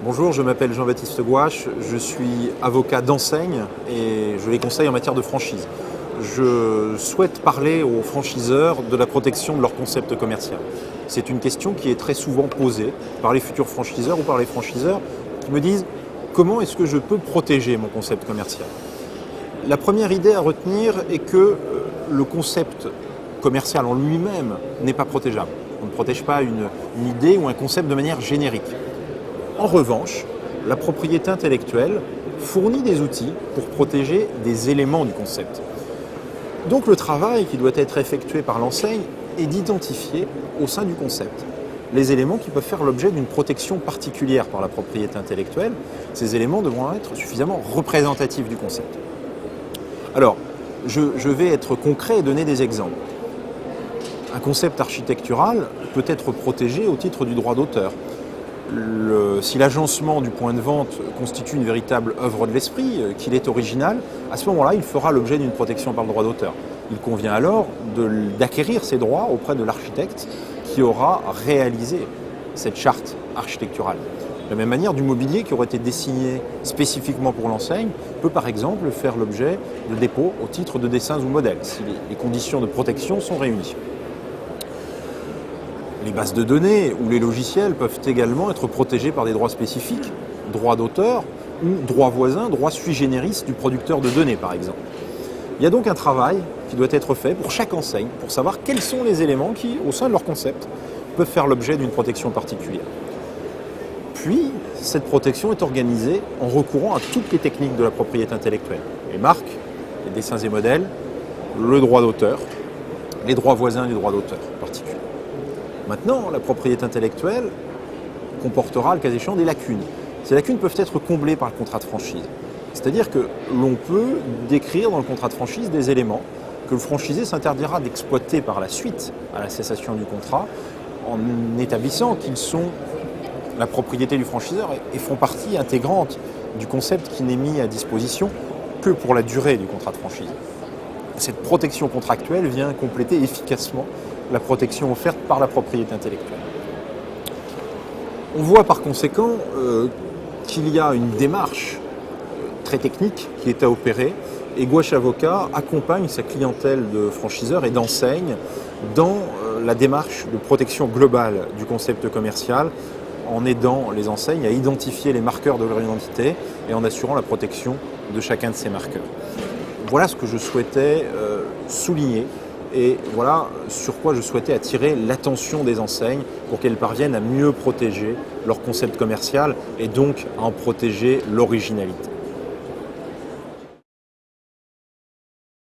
Bonjour, je m'appelle Jean-Baptiste Gouache, je suis avocat d'enseigne et je les conseille en matière de franchise. Je souhaite parler aux franchiseurs de la protection de leur concept commercial. C'est une question qui est très souvent posée par les futurs franchiseurs ou par les franchiseurs qui me disent comment est-ce que je peux protéger mon concept commercial. La première idée à retenir est que le concept commercial en lui-même n'est pas protégeable. On ne protège pas une idée ou un concept de manière générique. En revanche, la propriété intellectuelle fournit des outils pour protéger des éléments du concept. Donc le travail qui doit être effectué par l'enseigne est d'identifier au sein du concept les éléments qui peuvent faire l'objet d'une protection particulière par la propriété intellectuelle. Ces éléments devront être suffisamment représentatifs du concept. Alors, je vais être concret et donner des exemples. Un concept architectural peut être protégé au titre du droit d'auteur. Si l'agencement du point de vente constitue une véritable œuvre de l'esprit, qu'il est original, à ce moment-là, il fera l'objet d'une protection par le droit d'auteur. Il convient alors d'acquérir ces droits auprès de l'architecte qui aura réalisé cette charte architecturale. De la même manière, du mobilier qui aurait été dessiné spécifiquement pour l'enseigne peut par exemple faire l'objet de dépôts au titre de dessins ou modèles, si les conditions de protection sont réunies. Les bases de données ou les logiciels peuvent également être protégés par des droits spécifiques, droits d'auteur ou droits voisins, droits sui generis du producteur de données par exemple. Il y a donc un travail qui doit être fait pour chaque enseigne pour savoir quels sont les éléments qui, au sein de leur concept, peuvent faire l'objet d'une protection particulière. Puis, cette protection est organisée en recourant à toutes les techniques de la propriété intellectuelle. Les marques, les dessins et modèles, le droit d'auteur, les droits voisins et les droits d'auteur particuliers. Maintenant, la propriété intellectuelle comportera, le cas échéant, des lacunes. Ces lacunes peuvent être comblées par le contrat de franchise. C'est-à-dire que l'on peut décrire dans le contrat de franchise des éléments que le franchisé s'interdira d'exploiter par la suite à la cessation du contrat en établissant qu'ils sont la propriété du franchiseur et font partie intégrante du concept qui n'est mis à disposition que pour la durée du contrat de franchise. Cette protection contractuelle vient compléter efficacement la protection offerte par la propriété intellectuelle. On voit par conséquent qu'il y a une démarche très technique qui est à opérer et Gouache Avocat accompagne sa clientèle de franchiseurs et d'enseignes dans la démarche de protection globale du concept commercial en aidant les enseignes à identifier les marqueurs de leur identité et en assurant la protection de chacun de ces marqueurs. Voilà ce que je souhaitais souligner. Et voilà sur quoi je souhaitais attirer l'attention des enseignes pour qu'elles parviennent à mieux protéger leur concept commercial et donc à en protéger l'originalité.